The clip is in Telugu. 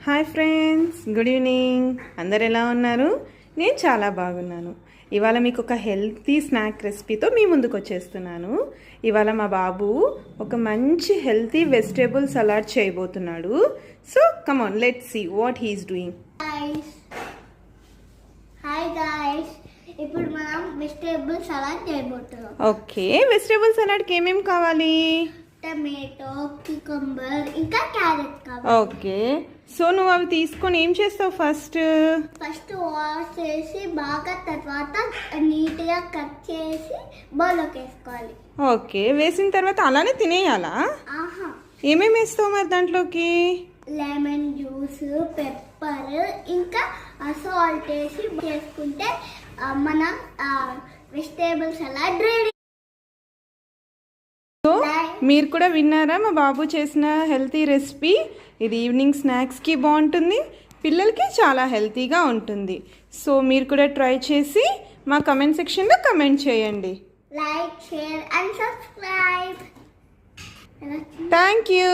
Hi friends, good evening. అందరు ఎలా ఉన్నారు? నేను చాలా బాగున్నాను. ఇవాళ మీకు ఒక హెల్తీ స్నాక్ రెసిపీతో మీ ముందుకు వచ్చేస్తున్నాను. ఇవాళ మా బాబు ఒక మంచి హెల్తీ వెజిటేబుల్ సలాడ్ చేయబోతున్నాడు. So come on, let's see what he's doing. Hi guys, ఇప్పుడు మనం వెజిటేబుల్ సలాడ్ చేయబోతున్నాం. ఓకే, వెజిటేబుల్ సలాడ్కి ఏమేమి కావాలి? టమాటో, క్యూకంబర్, ఇంకా క్యారెట్ కావాలి. ఓకే, సో నువ్వు అవి తీసుకొని ఏం చేస్తావు? ఫస్ట్ వాష్ చేసి బాగా, తర్వాత నీట్గా కట్ చేసి బౌల్లోకి వేసుకోవాలి. ఓకే, వేసిన తర్వాత అలానే తినేయాలా? ఆహా, ఏమేమి వేస్తావు మరి దాంట్లోకి? లెమన్ జ్యూస్, పెప్పర్, ఇంకా సాల్ట్ వేసి చేసుకుంటే మన వెజిటేబుల్ సలాడ్ రెడీ. సో మీరు కూడా విన్నారా మా బాబు చేసిన హెల్తీ రెసిపీ? ఇది ఈవినింగ్ స్నాక్స్కి బాగుంటుంది, పిల్లలకి చాలా హెల్తీగా ఉంటుంది. సో మీరు కూడా ట్రై చేసి మా కమెంట్ సెక్షన్లో కమెంట్ చేయండి. Like, share and subscribe. Thank you.